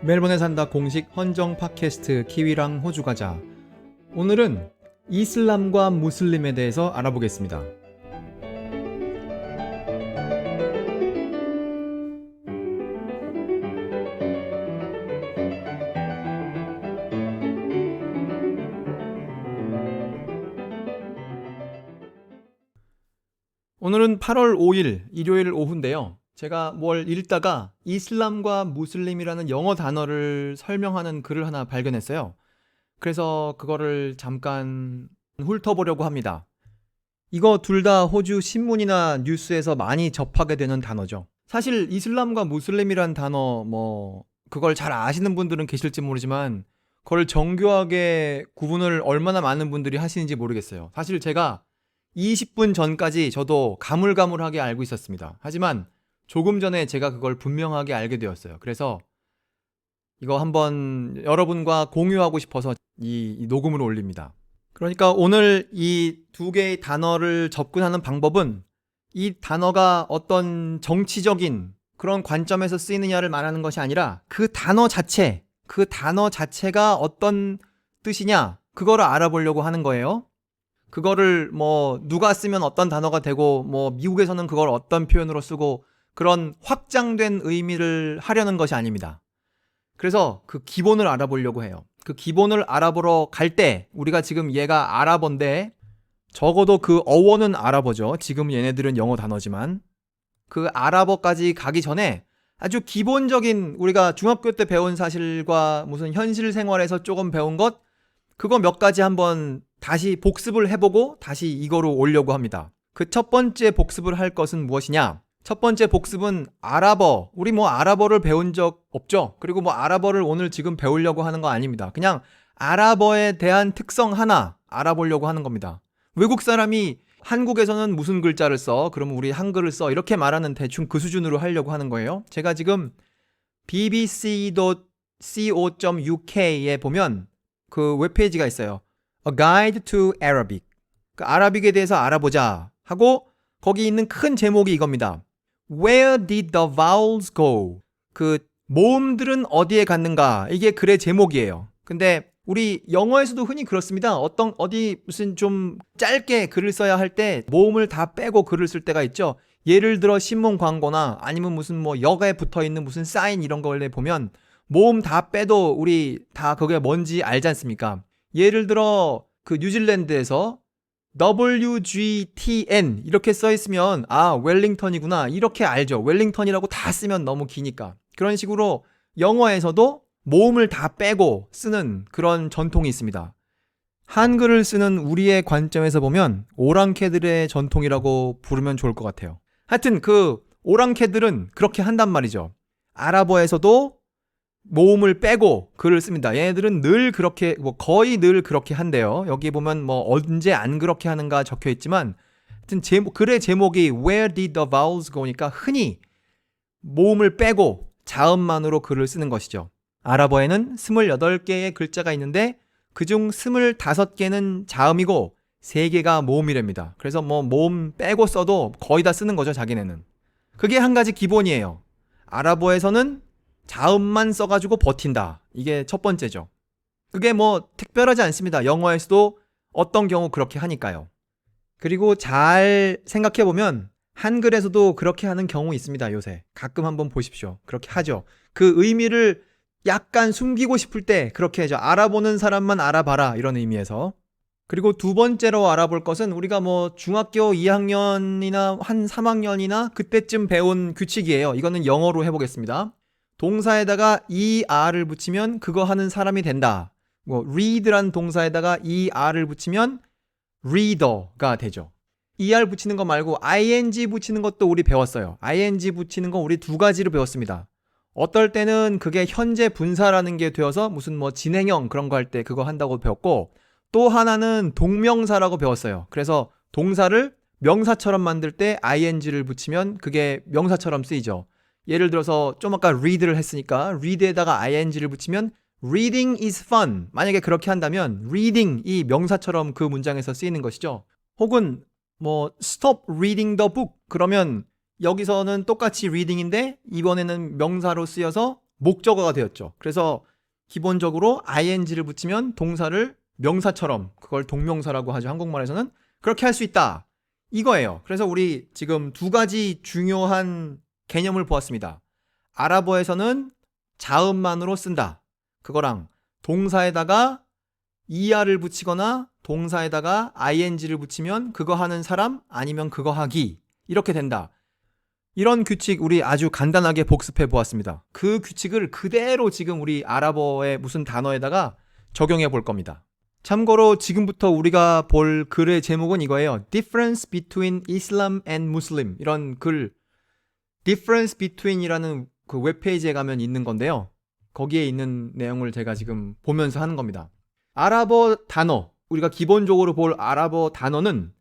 멜번에 산다 공식 헌정 팟캐스트 키위랑 호주 가자. 오늘은 이슬람과 무슬림에 대해서 알아보겠습니다. 오늘은 8월 5일 일요일 오후인데요. 제가 뭘 읽다가 이슬람과 무슬림이라는 영어 단어를 설명하는 글을 하나 발견했어요. 그래서 그거를 잠깐 훑어보려고 합니다. 이거 둘 다 호주 신문이나 뉴스에서 많이 접하게 되는 단어죠. 사실 이슬람과 무슬림이란 단어 그걸 잘 아시는 분들은 계실지 모르지만 그걸 정교하게 구분을 얼마나 많은 분들이 하시는지 모르겠어요. 사실 제가 20분 전까지 저도 가물가물하게 알고 있었습니다. 하지만 조금 전에 제가 그걸 분명하게 알게 되었어요. 그래서 이거 한번 여러분과 공유하고 싶어서 이 녹음을 올립니다. 그러니까 오늘 이 두 개의 단어를 접근하는 방법은 이 단어가 어떤 정치적인 그런 관점에서 쓰이느냐를 말하는 것이 아니라 그 단어 자체가 어떤 뜻이냐 그거를 알아보려고 하는 거예요. 그거를 누가 쓰면 어떤 단어가 되고 미국에서는 그걸 어떤 표현으로 쓰고 그런 확장된 의미를 하려는 것이 아닙니다. 그래서 그 기본을 알아보려고 해요. 그 기본을 알아보러 갈 때 우리가 지금 얘가 아랍어인데 적어도 그 어원은 아랍어죠. 지금 얘네들은 영어 단어지만 그 아랍어까지 가기 전에 아주 기본적인 우리가 중학교 때 배운 사실과 무슨 현실 생활에서 조금 배운 것 그거 몇 가지 한번 다시 복습을 해보고 다시 이거로 오려고 합니다. 그 첫 번째 복습을 할 것은 무엇이냐? 첫 번째 복습은 아랍어. 우리 아랍어를 배운 적 없죠? 그리고 아랍어를 오늘 지금 배우려고 하는 거 아닙니다. 그냥 아랍어에 대한 특성 하나 알아보려고 하는 겁니다. 외국 사람이 한국에서는 무슨 글자를 써? 그러면 우리 한글을 써. 이렇게 말하는 대충 그 수준으로 하려고 하는 거예요. 제가 지금 bbc.co.uk에 보면 그 웹페이지가 있어요. A Guide to Arabic. 그 아라빅에 대해서 알아보자 하고 거기 있는 큰 제목이 이겁니다. Where did the vowels go? 그 모음들은 어디에 갔는가? 이게 글의 제목이에요. 근데 우리 영어에서도 흔히 그렇습니다. 어디 무슨 좀 짧게 글을 써야 할 때 모음을 다 빼고 글을 쓸 때가 있죠. 예를 들어 신문 광고나 아니면 무슨 역에 붙어 있는 무슨 사인 이런 걸 보면 모음 다 빼도 우리 다 그게 뭔지 알지 않습니까? 예를 들어 그 뉴질랜드에서 WGTN 이렇게 써 있으면 웰링턴이구나 이렇게 알죠. 웰링턴이라고 다 쓰면 너무 기니까. 그런 식으로 영어에서도 모음을 다 빼고 쓰는 그런 전통이 있습니다. 한글을 쓰는 우리의 관점에서 보면 오랑캐들의 전통이라고 부르면 좋을 것 같아요. 하여튼 그 오랑캐들은 그렇게 한단 말이죠. 아랍어에서도 모음을 빼고 글을 씁니다. 얘네들은 늘 그렇게 거의 늘 그렇게 한대요. 여기 보면 언제 안 그렇게 하는가 적혀 있지만 하여튼 글의 제목이 Where did the vowels go니까 흔히 모음을 빼고 자음만으로 글을 쓰는 것이죠. 아랍어에는 28개의 글자가 있는데 그중 25개는 자음이고 3개가 모음이랍니다. 그래서 모음 빼고 써도 거의 다 쓰는 거죠, 자기네는. 그게 한 가지 기본이에요. 아랍어에서는 자음만 써가지고 버틴다. 이게 첫 번째죠. 그게 특별하지 않습니다. 영어에서도 어떤 경우 그렇게 하니까요. 그리고 잘 생각해보면 한글에서도 그렇게 하는 경우 있습니다. 요새 가끔 한번 보십시오. 그렇게 하죠. 그 의미를 약간 숨기고 싶을 때 그렇게 하죠. 알아보는 사람만 알아봐라 이런 의미에서. 그리고 두 번째로 알아볼 것은 우리가 중학교 2학년이나 한 3학년이나 그때쯤 배운 규칙이에요. 이거는 영어로 해보겠습니다. 동사에다가 er를 붙이면 그거 하는 사람이 된다. read란 동사에다가 er를 붙이면 reader가 되죠. er 붙이는 거 말고 ing 붙이는 것도 우리 배웠어요. ing 붙이는 거 우리 두 가지로 배웠습니다. 어떨 때는 그게 현재 분사라는 게 되어서 무슨 진행형 그런 거 할 때 그거 한다고 배웠고 또 하나는 동명사라고 배웠어요. 그래서 동사를 명사처럼 만들 때 ing를 붙이면 그게 명사처럼 쓰이죠. 예를 들어서 좀 아까 read를 했으니까 read에다가 ing를 붙이면 reading is fun. 만약에 그렇게 한다면 reading 이 명사처럼 그 문장에서 쓰이는 것이죠. 혹은 stop reading the book 그러면 여기서는 똑같이 reading인데 이번에는 명사로 쓰여서 목적어가 되었죠. 그래서 기본적으로 ing를 붙이면 동사를 명사처럼, 그걸 동명사라고 하죠. 한국말에서는 그렇게 할 수 있다. 이거예요. 그래서 우리 지금 두 가지 중요한 개념을 보았습니다. 아랍어에서는 자음만으로 쓴다. 그거랑 동사에다가 er를 붙이거나 동사에다가 ing를 붙이면 그거 하는 사람 아니면 그거 하기, 이렇게 된다. 이런 규칙 우리 아주 간단하게 복습해 보았습니다. 그 규칙을 그대로 지금 우리 아랍어의 무슨 단어에다가 적용해 볼 겁니다. 참고로 지금부터 우리가 볼 글의 제목은 이거예요. Difference between Islam and Muslim. 이런 글, Difference between이라는 그 웹페이지에 가면 있는 건데요. 거기에 있는 내용을 제가 지금 보면서 하는 겁니다. 아랍어 단어, 우리가 기본적으로 볼 아랍어 단어는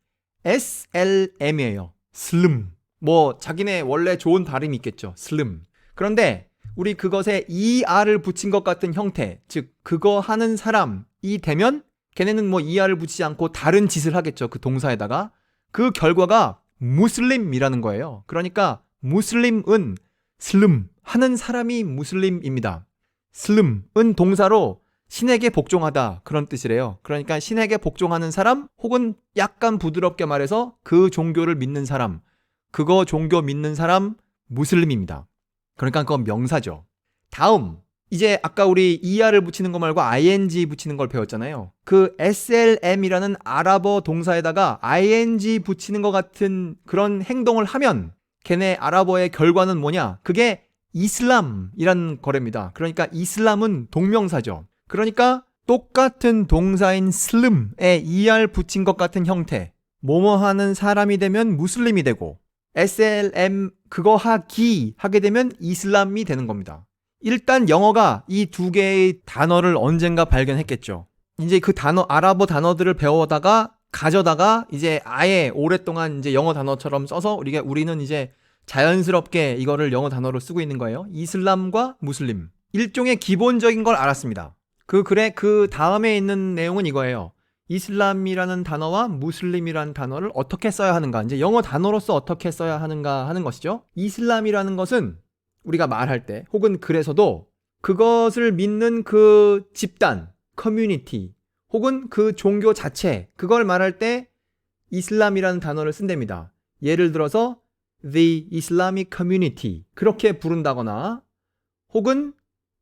SLM이에요. 슬름. 뭐 자기네 원래 좋은 발음이 있겠죠. 슬름. 그런데 우리 그것에 ER을 붙인 것 같은 형태, 즉 그거 하는 사람이 되면 걔네는 뭐 ER을 붙이지 않고 다른 짓을 하겠죠. 그 동사에다가. 그 결과가 무슬림이라는 거예요. 그러니까 무슬림은 슬름, 하는 사람이 무슬림입니다. 슬름은 동사로 신에게 복종하다, 그런 뜻이래요. 그러니까 신에게 복종하는 사람, 혹은 약간 부드럽게 말해서 그 종교를 믿는 사람, 그거 종교 믿는 사람 무슬림입니다. 그러니까 그건 명사죠. 다음, 이제 아까 우리 er를 붙이는 거 말고 ing 붙이는 걸 배웠잖아요. 그 slm이라는 아랍어 동사에다가 ing 붙이는 것 같은 그런 행동을 하면 걔네 아랍어의 결과는 뭐냐? 그게 이슬람이라는 거래입니다. 그러니까 이슬람은 동명사죠. 그러니까 똑같은 동사인 슬름에 er 붙인 것 같은 형태, 뭐뭐 하는 사람이 되면 무슬림이 되고, SLM 그거 하게 되면 이슬람이 되는 겁니다. 일단 영어가 이 두 개의 단어를 언젠가 발견했겠죠. 이제 그 단어, 아랍어 단어들을 배워다가 가져다가 이제 아예 오랫동안 이제 영어 단어처럼 써서 우리는 이제 자연스럽게 이거를 영어 단어로 쓰고 있는 거예요. 이슬람과 무슬림. 일종의 기본적인 걸 알았습니다. 그 다음에 있는 내용은 이거예요. 이슬람이라는 단어와 무슬림이라는 단어를 어떻게 써야 하는가, 이제 영어 단어로서 어떻게 써야 하는가 하는 것이죠. 이슬람이라는 것은 우리가 말할 때, 혹은 글에서도 그것을 믿는 그 집단, 커뮤니티, 혹은 그 종교 자체, 그걸 말할 때 이슬람이라는 단어를 쓴답니다. 예를 들어서 The Islamic Community, 그렇게 부른다거나, 혹은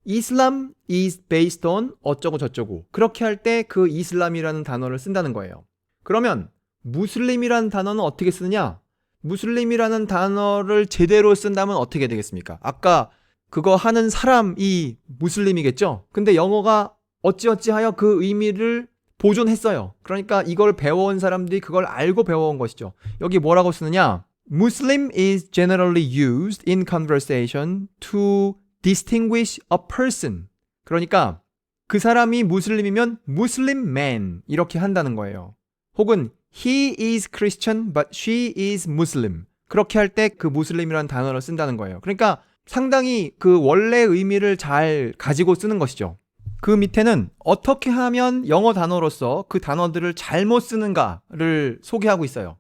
Islam is based on 어쩌고 저쩌고, 그렇게 할 때 그 이슬람이라는 단어를 쓴다는 거예요. 그러면 무슬림이라는 단어는 어떻게 쓰느냐? 무슬림이라는 단어를 제대로 쓴다면 어떻게 되겠습니까? 아까 그거 하는 사람이 무슬림이겠죠? 근데 영어가 어찌어찌하여 그 의미를 보존했어요. 그러니까 이걸 배워온 사람들이 그걸 알고 배워온 것이죠. 여기 뭐라고 쓰느냐? Muslim is generally used in conversation to distinguish a person. 그러니까 그 사람이 무슬림이면 Muslim man 이렇게 한다는 거예요. 혹은 He is Christian but she is Muslim. 그렇게 할 때 그 무슬림이라는 단어를 쓴다는 거예요. 그러니까 상당히 그 원래 의미를 잘 가지고 쓰는 것이죠. 그 밑에는 어떻게 하면 영어 단어로서 그 단어들을 잘못 쓰는가를 소개하고 있어요.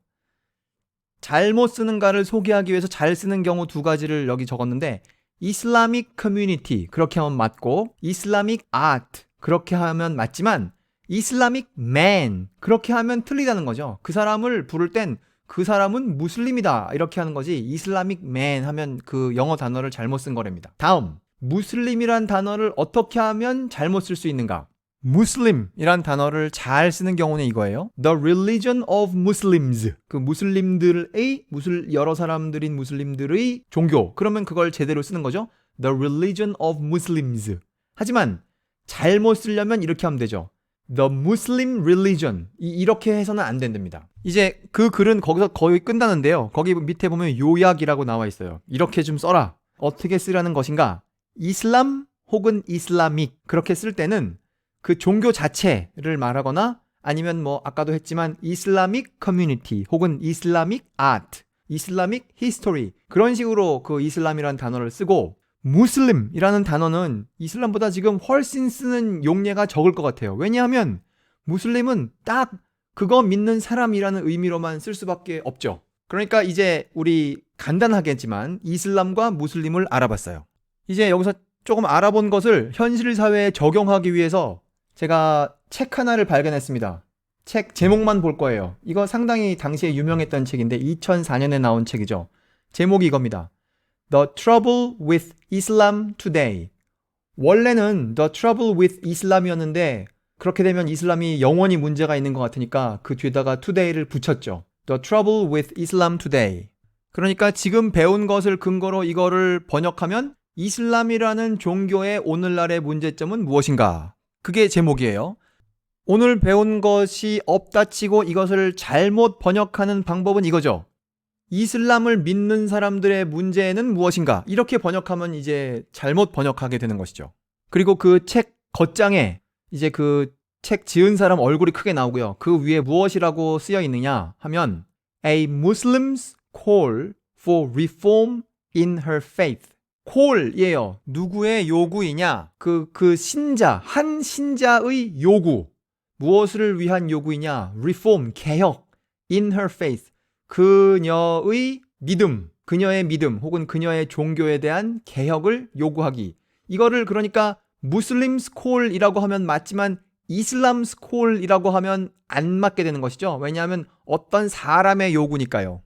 잘못 쓰는가를 소개하기 위해서 잘 쓰는 경우 두 가지를 여기 적었는데, 이슬라믹 커뮤니티 그렇게 하면 맞고, 이슬라믹 아트 그렇게 하면 맞지만, 이슬라믹 맨 그렇게 하면 틀리다는 거죠. 그 사람을 부를 땐 그 사람은 무슬림이다 이렇게 하는 거지, 이슬라믹 맨 하면 그 영어 단어를 잘못 쓴 거랍니다. 다음, 무슬림이란 단어를 어떻게 하면 잘못 쓸 수 있는가? 무슬림이란 단어를 잘 쓰는 경우는 이거예요. The religion of Muslims. 그 무슬림들의, 여러 사람들인 무슬림들의 종교. 그러면 그걸 제대로 쓰는 거죠. The religion of Muslims. 하지만 잘못 쓰려면 이렇게 하면 되죠. The Muslim religion. 이렇게 해서는 안 된답니다. 이제 그 글은 거기서 거의 끝나는데요. 거기 밑에 보면 요약이라고 나와 있어요. 이렇게 좀 써라. 어떻게 쓰라는 것인가? 이슬람 혹은 이슬라믹 그렇게 쓸 때는 그 종교 자체를 말하거나, 아니면 뭐 아까도 했지만 이슬라믹 커뮤니티 혹은 이슬라믹 아트, 이슬라믹 히스토리, 그런 식으로 그 이슬람이라는 단어를 쓰고, 무슬림이라는 단어는 이슬람보다 지금 훨씬 쓰는 용례가 적을 것 같아요. 왜냐하면 무슬림은 딱 그거 믿는 사람이라는 의미로만 쓸 수밖에 없죠. 그러니까 이제 우리 간단하겠지만 이슬람과 무슬림을 알아봤어요. 이제 여기서 조금 알아본 것을 현실 사회에 적용하기 위해서 제가 책 하나를 발견했습니다. 책 제목만 볼 거예요. 이거 상당히 당시에 유명했던 책인데 2004년에 나온 책이죠. 제목이 이겁니다. The Trouble with Islam Today. 원래는 The Trouble with Islam이었는데 그렇게 되면 이슬람이 영원히 문제가 있는 것 같으니까 그 뒤에다가 today를 붙였죠. The Trouble with Islam Today. 그러니까 지금 배운 것을 근거로 이거를 번역하면 이슬람이라는 종교의 오늘날의 문제점은 무엇인가? 그게 제목이에요. 오늘 배운 것이 없다 치고 이것을 잘못 번역하는 방법은 이거죠. 이슬람을 믿는 사람들의 문제는 무엇인가? 이렇게 번역하면 이제 잘못 번역하게 되는 것이죠. 그리고 그 책 겉장에 이제 그 책 지은 사람 얼굴이 크게 나오고요. 그 위에 무엇이라고 쓰여 있느냐 하면 A Muslim's call for reform in her faith. call이에요. 누구의 요구이냐? 그 신자, 한 신자의 요구. 무엇을 위한 요구이냐? reform, 개혁. in her faith. 그녀의 믿음 혹은 그녀의 종교에 대한 개혁을 요구하기. 이거를 그러니까 Muslim's call이라고 하면 맞지만 Islam's call이라고 하면 안 맞게 되는 것이죠. 왜냐하면 어떤 사람의 요구니까요.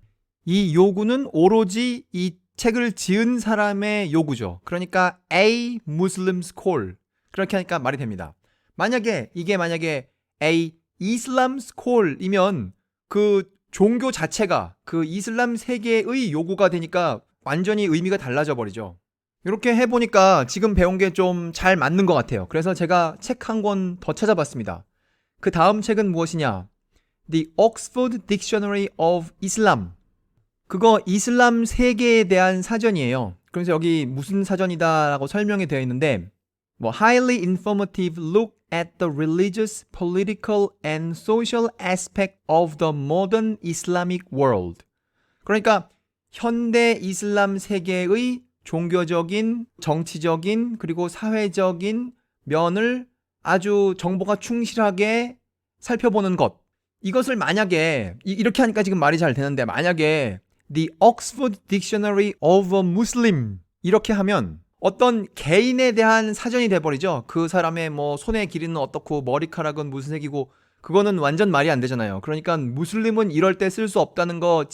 이 요구는 오로지 이 책을 지은 사람의 요구죠. 그러니까 A Muslim's call. 그렇게 하니까 말이 됩니다. 이게 만약에 A Islam's call이면 그 종교 자체가 그 이슬람 세계의 요구가 되니까 완전히 의미가 달라져 버리죠. 이렇게 해보니까 지금 배운 게 좀 잘 맞는 것 같아요. 그래서 제가 책 한 권 더 찾아봤습니다. 그 다음 책은 무엇이냐? The Oxford Dictionary of Islam. 그거 이슬람 세계에 대한 사전이에요. 그래서 여기 무슨 사전이다 라고 설명이 되어 있는데 highly informative look at the religious, political and social aspect of the modern Islamic world. 그러니까 현대 이슬람 세계의 종교적인, 정치적인, 그리고 사회적인 면을 아주 정보가 충실하게 살펴보는 것. 이것을 만약에 이렇게 하니까 지금 말이 잘 되는데 만약에 The Oxford Dictionary of a Muslim 이렇게 하면 어떤 개인에 대한 사전이 돼버리죠. 그 사람의 손의 길이는 어떻고 머리카락은 무슨 색이고 그거는 완전 말이 안 되잖아요. 그러니까 무슬림은 이럴 때 쓸 수 없다는 거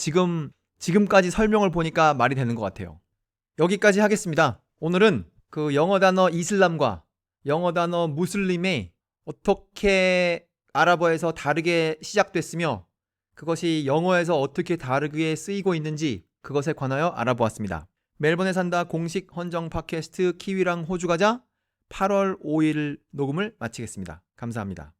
지금까지 설명을 보니까 말이 되는 것 같아요. 여기까지 하겠습니다. 오늘은 그 영어 단어 이슬람과 영어 단어 무슬림이 어떻게 아랍어에서 다르게 시작됐으며 그것이 영어에서 어떻게 다르게 쓰이고 있는지 그것에 관하여 알아보았습니다. 멜번에 산다 공식 헌정 팟캐스트 키위랑 호주 가자 8월 5일 녹음을 마치겠습니다. 감사합니다.